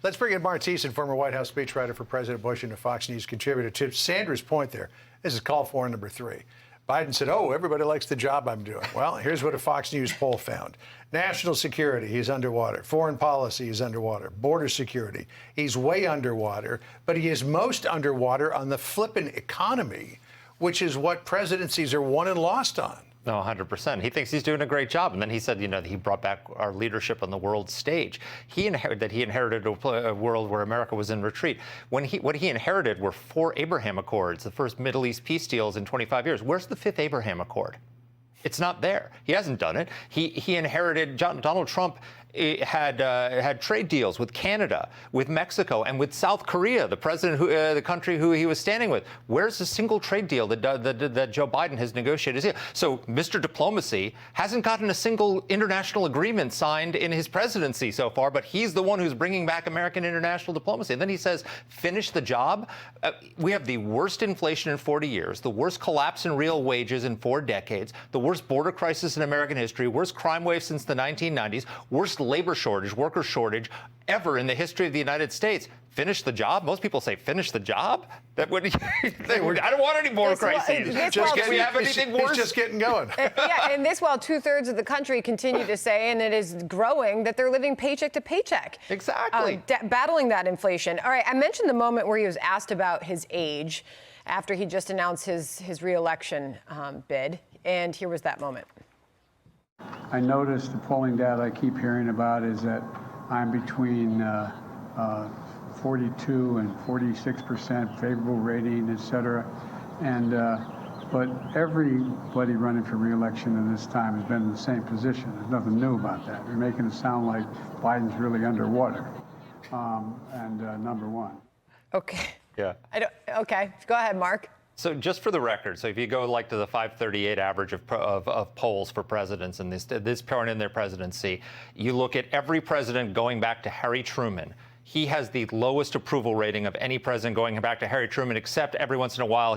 Let's bring in Marc Thiessen, former White House speechwriter for President Bush and a Fox News contributor. To Sandra's point there, this is call for number 3. Biden said, oh, everybody likes the job I'm doing. Well, here's what a Fox News poll found. National security, he's underwater. Foreign policy, he's underwater. Border security, he's way underwater. But he is most underwater on the flippin' economy, which is what presidencies are won and lost on. No, 100%. He thinks he's doing a great job. And then he said, that he brought back our leadership on the world stage. He inherited a world where America was in retreat. What he inherited were 4 Abraham Accords, the first Middle East peace deals in 25 years. Where's the 5th Abraham Accord? It's not there. He hasn't done it. He inherited, Donald Trump had trade deals with Canada, with Mexico, and with South Korea, the country who he was standing with. Where's the single trade deal that Joe Biden has negotiated here? So Mr. Diplomacy hasn't gotten a single international agreement signed in his presidency so far, but he's the one who's bringing back American international diplomacy. And then he says, finish the job. We have the worst inflation in 40 years, the worst collapse in real wages in 4 decades, the worst border crisis in American history, worst crime wave since the 1990s, worst labor shortage, worker shortage ever in the history of the United States. Finish the job? Most people say finish the job? That would I don't want any more crises. We have anything worse? It's just getting going. Yeah, and this while 2/3 of the country continue to say, and it is growing, that they're living paycheck to paycheck. Exactly. Battling that inflation. All right, I mentioned the moment where he was asked about his age after he just announced his re-election bid, and here was that moment. I noticed the polling data I keep hearing about is that I'm between 42 and 46% favorable rating, et cetera. And but everybody running for re-election in this time has been in the same position. There's nothing new about that. You're making it sound like Biden's really underwater. Number one. Okay. Yeah. Okay. Go ahead, Mark. So just for the record, so if you go to the 538 average of polls for presidents in this point in their presidency, you look at every president going back to Harry Truman. He has the lowest approval rating of any president going back to Harry Truman, except every once in a while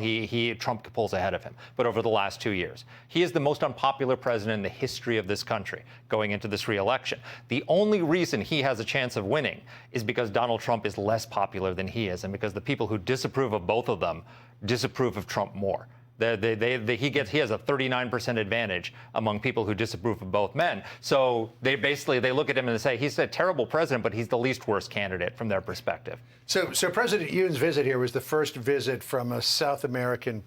Trump pulls ahead of him. But over the last 2 years, he is the most unpopular president in the history of this country going into this re-election. The only reason he has a chance of winning is because Donald Trump is less popular than he is, and because the people who disapprove of both of them disapprove of Trump more. He has a 39% advantage among people who disapprove of both men. So they look at him and they say he's a terrible president, but he's the least worst candidate from their perspective. So President Yoon's visit here was the first visit from a South Korean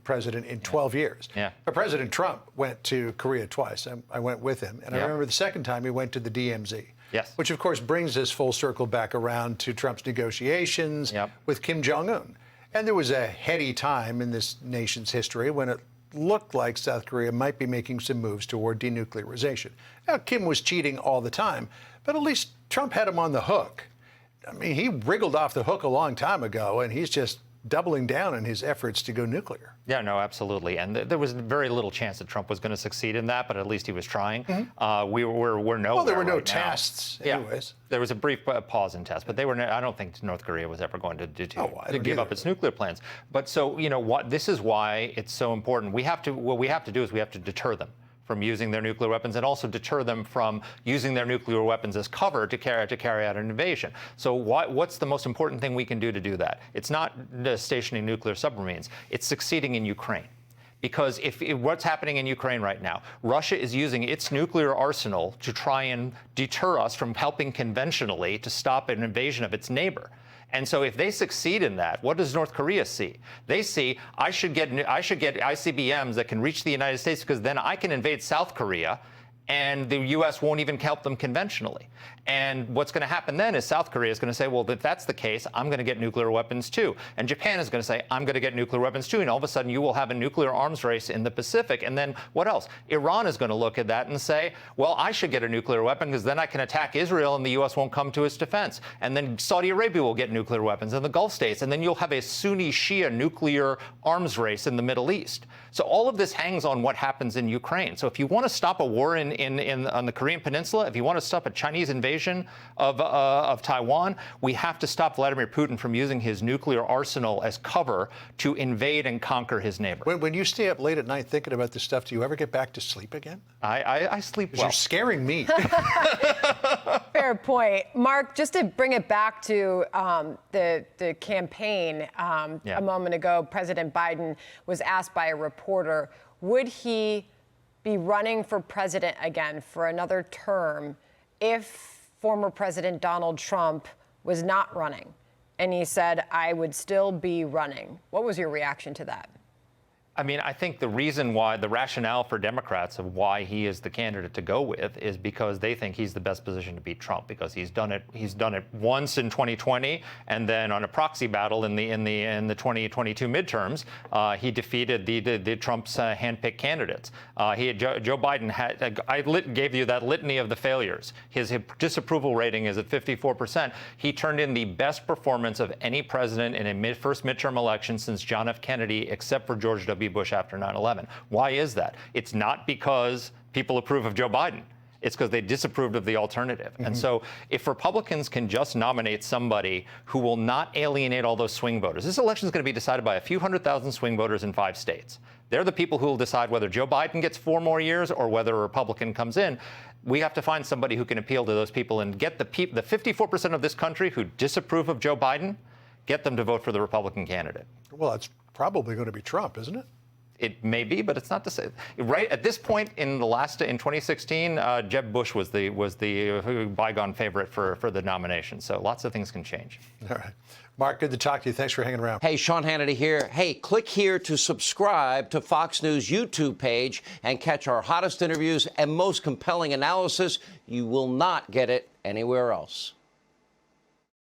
president in 12 years. Yeah. But President Trump went to Korea twice. I went with him, and I remember the second time he went to the DMZ. Yes. Which of course brings us full circle back around to Trump's negotiations with Kim Jong-un. And there was a heady time in this nation's history when it looked like South Korea might be making some moves toward denuclearization. Now, Kim was cheating all the time, but at least Trump had him on the hook. I mean, he wriggled off the hook a long time ago, and he's just doubling down in his efforts to go nuclear. Yeah, no, absolutely. And there was very little chance that Trump was going to succeed in that, but at least he was trying. Mm-hmm. We're nowhere. Well, there were no right tests, anyways. Yeah, there was a brief pause in tests, but I don't think North Korea was ever going to give up its nuclear plans. But so, this is why it's so important. What we have to do is we have to deter them from using their nuclear weapons, and also deter them from using their nuclear weapons as cover to carry out an invasion. So what's the most important thing we can do to do that? It's not stationing nuclear submarines. It's succeeding in Ukraine. Because what's happening in Ukraine right now, Russia is using its nuclear arsenal to try and deter us from helping conventionally to stop an invasion of its neighbor. And so if they succeed in that, what does North Korea see? They see, I should get ICBMs that can reach the United States, because then I can invade South Korea, and the U.S. won't even help them conventionally. And what's going to happen then is South Korea is going to say, well, if that's the case, I'm going to get nuclear weapons too. And Japan is going to say, I'm going to get nuclear weapons too. And all of a sudden, you will have a nuclear arms race in the Pacific. And then what else? Iran is going to look at that and say, well, I should get a nuclear weapon, because then I can attack Israel and the U.S. won't come to its defense. And then Saudi Arabia will get nuclear weapons, and the Gulf states. And then you'll have a Sunni-Shia nuclear arms race in the Middle East. So all of this hangs on what happens in Ukraine. So if you want to stop a war on the Korean Peninsula, if you want to stop a Chinese invasion of Taiwan, we have to stop Vladimir Putin from using his nuclear arsenal as cover to invade and conquer his neighbor. When you stay up late at night thinking about this stuff, do you ever get back to sleep again? I sleep well. You're scaring me. Fair fair point. Mark, just to bring it back to the campaign, a moment ago, President Biden was asked by a reporter, would he be running for president again for another term if former President Donald Trump was not running? And he said, I would still be running. What was your reaction to that? I mean, I think the reason why, the rationale for Democrats of why he is the candidate to go with is because they think he's the best position to beat Trump, because he's done it once in 2020, and then on a proxy battle in the 2022 midterms, he defeated the Trump's handpicked candidates. Joe Biden gave you that litany of the failures. His disapproval rating is at 54%. He turned in the best performance of any president in a first midterm election since John F. Kennedy, except for George W. Bush after 9/11. Why is that? It's not because people approve of Joe Biden. It's because they disapproved of the alternative. And so if Republicans can just nominate somebody who will not alienate all those swing voters, this election is going to be decided by a few 100,000 swing voters in 5 states. They're the people who will decide whether Joe Biden gets 4 more years or whether a Republican comes in. We have to find somebody who can appeal to those people and get the 54% of this country who disapprove of Joe Biden, get them to vote for the Republican candidate. Well, it's probably going to be Trump, isn't it? It may be, but it's not to say. Right at this point in 2016, Jeb Bush was the bygone favorite for the nomination. So lots of things can change. All right. Mark, good to talk to you. Thanks for hanging around. Hey, Sean Hannity here. Hey, click here to subscribe to Fox News YouTube page and catch our hottest interviews and most compelling analysis. You will not get it anywhere else.